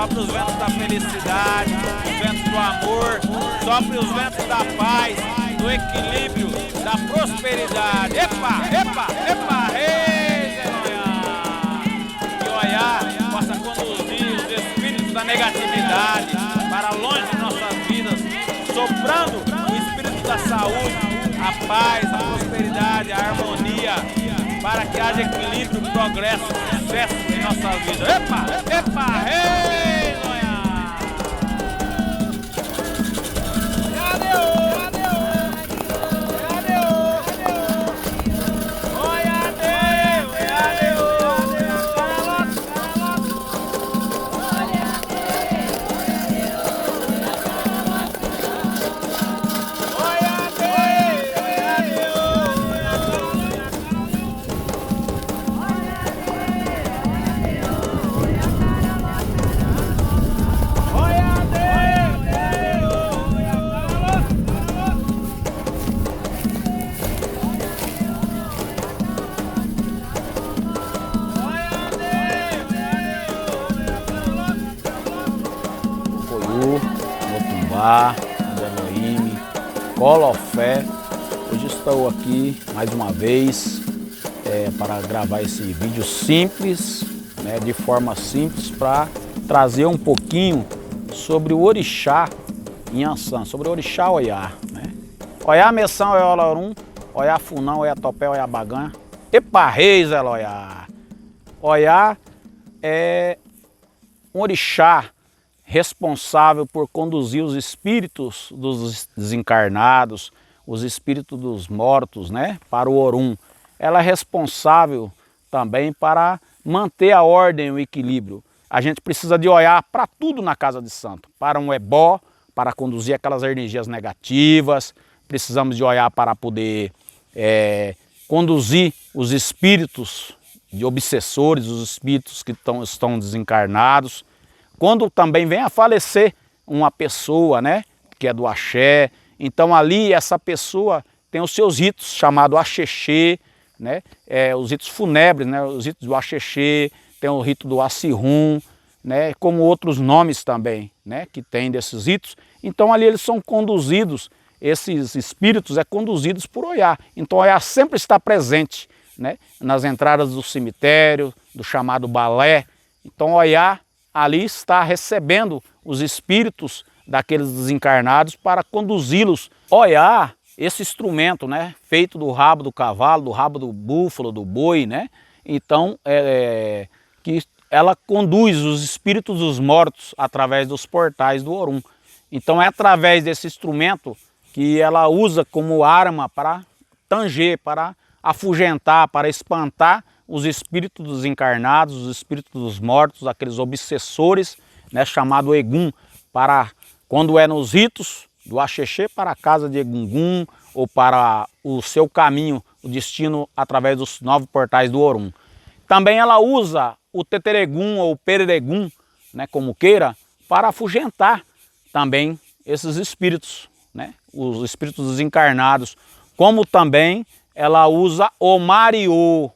Sopra os ventos da felicidade, os ventos do amor, sopra os ventos da paz, do equilíbrio, da prosperidade. Epa, epa, epa, ei, Zé Oiá! Que Oiá possa conduzir os espíritos da negatividade para longe de nossas vidas, soprando o espírito da saúde, a paz, a prosperidade, a harmonia, para que haja equilíbrio, progresso, sucesso em nossa vida. Epa, epa, ei! Motumbá, Elohim, Colofé. Hoje estou aqui mais uma vez para gravar esse vídeo simples, né, de forma simples, para trazer um pouquinho sobre o orixá Inhaçã, sobre o orixá Oiá, né? Oiá Meção, Oiá Olorum, Oiá Funão, Oiá Topé, Oiá Bagã, Epa Reis, Eloiá. Oiá é um orixá responsável por conduzir os espíritos dos desencarnados, os espíritos dos mortos, né, para o Orum. Ela é responsável também para manter a ordem e o equilíbrio. A gente precisa de Oiá para tudo na casa de santo, para um ebó, para conduzir aquelas energias negativas, precisamos de Oiá para poder conduzir os espíritos de obsessores, os espíritos que estão desencarnados. Quando também vem a falecer uma pessoa, né, que é do axé, então ali essa pessoa tem os seus ritos chamados axexê, né, os ritos fúnebres, né, os ritos do axexê, tem o rito do acirum, né, como outros nomes também, né, que tem desses ritos. Então ali eles são conduzidos, esses espíritos conduzidos por Oiá. Então Oiá sempre está presente, né, nas entradas do cemitério, do chamado balé. Então Oiá ali está recebendo os espíritos daqueles desencarnados para conduzi-los. Oiá, esse instrumento, né, feito do rabo do cavalo, do rabo do búfalo, do boi, né, então que ela conduz os espíritos dos mortos através dos portais do Orum. Então é através desse instrumento que ela usa como arma para tanger, para afugentar, para espantar os espíritos dos encarnados, os espíritos dos mortos, aqueles obsessores, né, chamado Egum, para quando é nos ritos do axexê, para a casa de Egungun ou para o seu caminho, o destino através dos 9 portais do Orum. Também ela usa o teteregum ou pereregum, né, como queira, para afugentar também esses espíritos, né, os espíritos desencarnados, como também ela usa o Mariô,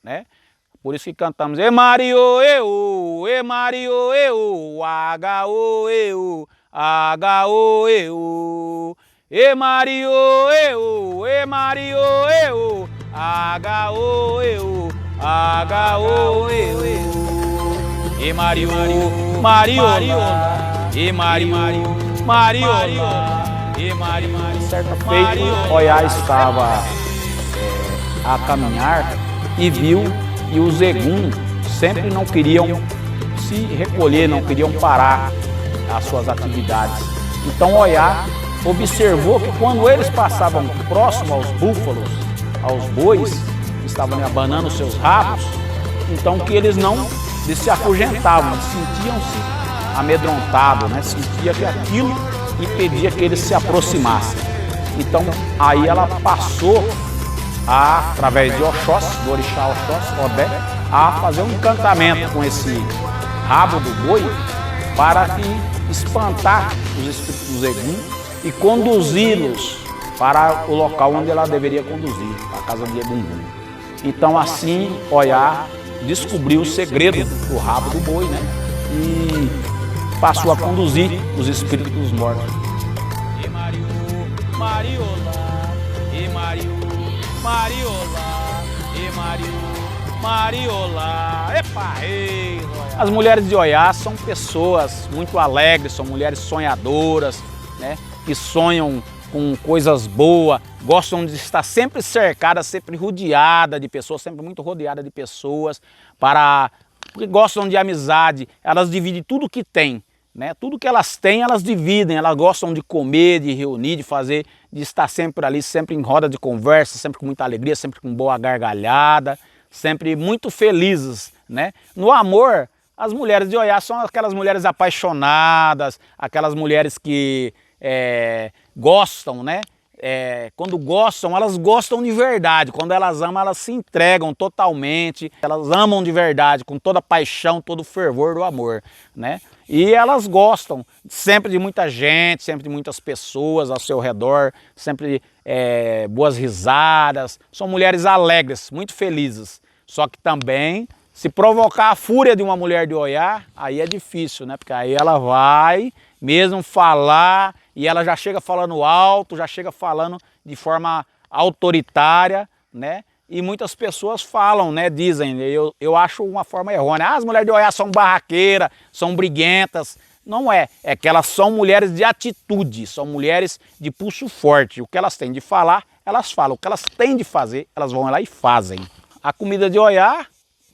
né? Por isso que cantamos E Mariô, E Mariô, H-O, H-O, E Mariô, E Mariô, H-O, H-O, E Mariô, Mariola, E Mariô, Mariola, E Mariô. Certa feita, Oiá estava a caminhar e viu que os Egum sempre não queriam se recolher, não queriam parar as suas atividades. Então Oiá observou que quando eles passavam próximo aos búfalos, aos bois, que estavam abanando os seus rabos, então que eles se afugentavam, sentiam-se amedrontados, né? Sentia que aquilo impedia que eles se aproximassem. Então aí ela passou através de Oxóssi, do orixá Oxóssi, Odé, a fazer um encantamento com esse rabo do boi para que espantar os espíritos dos Egum e conduzi-los para o local onde ela deveria conduzir, a casa de Egungun. Então assim Oiá descobriu o segredo do rabo do boi, né? E passou a conduzir os espíritos dos mortos. E Mariô, Mariola, E Mariô, Mariola, E Mariô, Mariola, epa, ei. As mulheres de Oiá são pessoas muito alegres, são mulheres sonhadoras, né? Que sonham com coisas boas, gostam de estar sempre cercadas, sempre rodeada de pessoas, sempre muito rodeada de pessoas, porque gostam de amizade, elas dividem tudo que têm, né? Tudo que elas têm, elas dividem, elas gostam de comer, de reunir, de fazer, de estar sempre ali, sempre em roda de conversa, sempre com muita alegria, sempre com boa gargalhada, sempre muito felizes, né? No amor, as mulheres de Oiá são aquelas mulheres apaixonadas, aquelas mulheres que gostam, né? Quando gostam, elas gostam de verdade. Quando elas amam, elas se entregam totalmente. Elas amam de verdade, com toda a paixão, todo o fervor do amor, né? E elas gostam sempre de muita gente, sempre de muitas pessoas ao seu redor, sempre boas risadas. São mulheres alegres, muito felizes. Só que também, se provocar a fúria de uma mulher de Oiá, aí é difícil, né? Porque aí ela vai mesmo falar e ela já chega falando alto, já chega falando de forma autoritária, né? E muitas pessoas falam, né? Dizem, eu acho uma forma errônea. As mulheres de Oiá são barraqueiras, são briguentas. Não é, é que elas são mulheres de atitude, são mulheres de pulso forte. O que elas têm de falar, elas falam. O que elas têm de fazer, elas vão lá e fazem. A comida de Oiá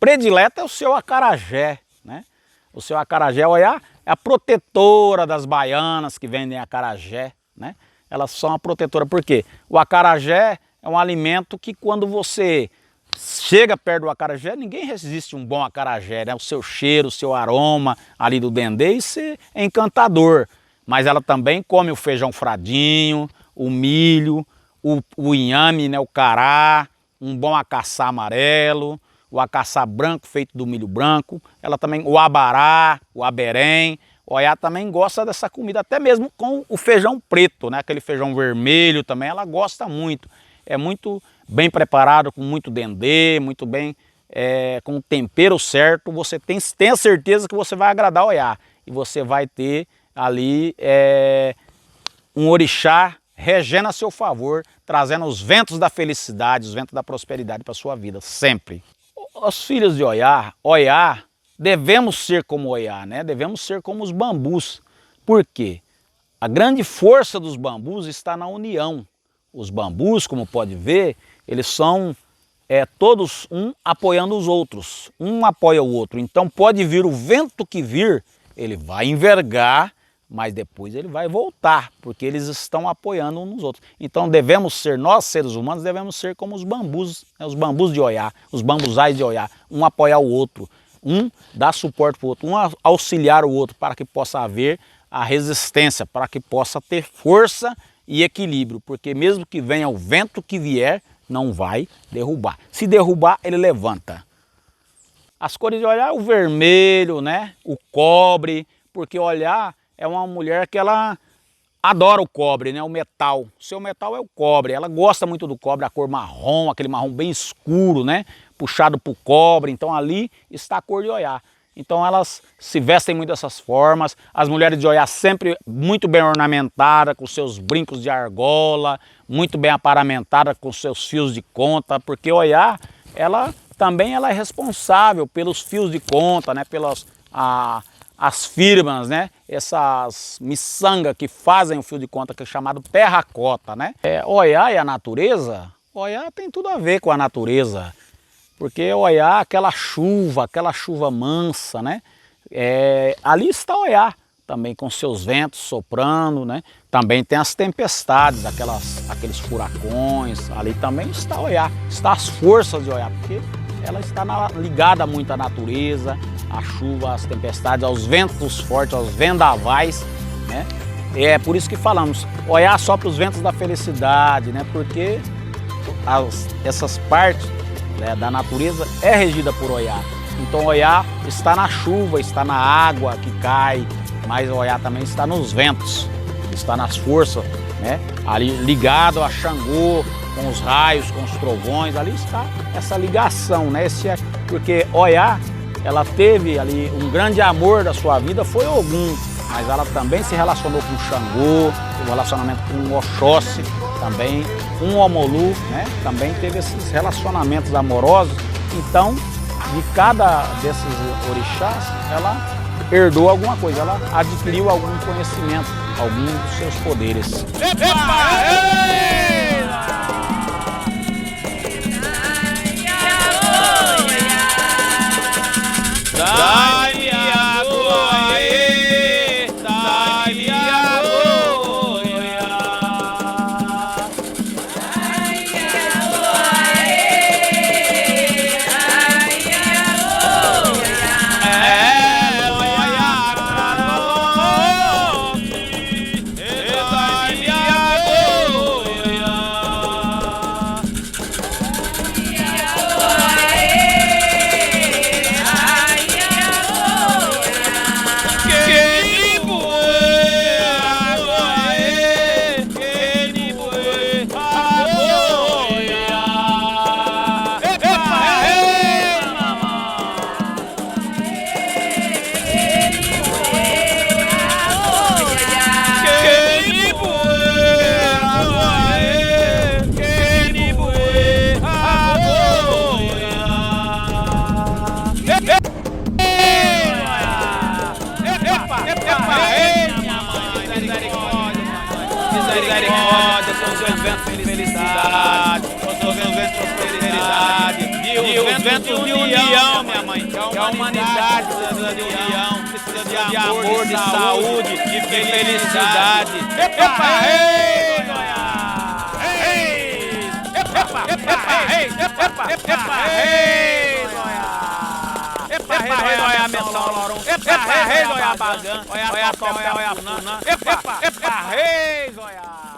predileta é o seu acarajé, né? O seu acarajé, Oiá, é a protetora das baianas que vendem acarajé, né? Elas são a protetora, por quê? O acarajé é um alimento que quando você chega perto do acarajé, ninguém resiste a um bom acarajé, né? O seu cheiro, o seu aroma ali do dendê, isso é encantador. Mas ela também come o feijão fradinho, o milho, o inhame, né? O cará, um bom acaçá amarelo, o acaçá branco feito do milho branco, ela também, o abará, o aberém. O Oiá também gosta dessa comida, até mesmo com o feijão preto, né? Aquele feijão vermelho também, ela gosta muito. É muito bem preparado, com muito dendê, muito bem, com o tempero certo. Você tem a certeza que você vai agradar o Oiá. E você vai ter ali um orixá regendo a seu favor, trazendo os ventos da felicidade, os ventos da prosperidade para a sua vida, sempre. Os filhos de Oiá, devemos ser como Oiá, né? Devemos ser como os bambus. Por quê? A grande força dos bambus está na união. Os bambus, como pode ver, eles são todos um apoiando os outros. Um apoia o outro. Então pode vir o vento que vir, ele vai envergar, mas depois ele vai voltar, porque eles estão apoiando uns nos outros. Então devemos ser, nós seres humanos, devemos ser como os bambus, né? Os bambus de Oiá, os bambuzais de Oiá, um apoiar o outro, um dar suporte para o outro, um auxiliar o outro para que possa haver a resistência, para que possa ter força e equilíbrio, porque mesmo que venha o vento que vier, não vai derrubar. Se derrubar, ele levanta. As cores de Oiá, o vermelho, né? O cobre, porque Oiá é uma mulher que ela adora o cobre, né? O metal. O seu metal é o cobre. Ela gosta muito do cobre, a cor marrom, aquele marrom bem escuro, né? Puxado para o cobre. Então ali está a cor de Oiá. Então elas se vestem muito dessas formas. As mulheres de Oiá sempre muito bem ornamentadas, com seus brincos de argola, muito bem aparamentada com seus fios de conta, porque Oiá, ela também é responsável pelos fios de conta, né? Pelas as firmas, né? Essas miçangas que fazem o fio de conta, que é chamado terracota, né? Oiá e a natureza, Oiá tem tudo a ver com a natureza. Porque Oiá, aquela chuva mansa, né? Ali está Oiá, também com seus ventos soprando, né? Também tem as tempestades, aqueles furacões, ali também está Oiá, está as forças de Oiá, porque ela está ligada muito à natureza, à chuva, às tempestades, aos ventos fortes, aos vendavais, né? É por isso que falamos, Oiá sopra os ventos da felicidade, né? Porque essas partes, né, da natureza é regida por Oiá. Então Oiá está na chuva, está na água que cai, mas Oiá também está nos ventos, está nas forças, né? Ali ligado a Xangô, com os raios, com os trovões, ali está essa ligação, né? Porque Oiá, ela teve ali um grande amor da sua vida, foi Ogum, mas ela também se relacionou com Xangô, teve um relacionamento com Oxóssi, também com Omolu, né? Também teve esses relacionamentos amorosos. Então, de cada desses orixás, ela herdou alguma coisa, ela adquiriu algum conhecimento, algum dos seus poderes. Misericórdia, com seus ventos de felicidade, com seus ventos de prosperidade, e os ventos de união, minha mãe, que a humanidade precisa de união, precisa de amor, de saúde, de felicidade. Epa, ei, Oiá! Ei! Epa, ei! Epa, ei, Oiá! Epa, rei, Oiá, menção, lorum. Epa, rei, Oiá, bagã. Oiá, Topé, Oiá, Punã. Epa, rei, Oiá!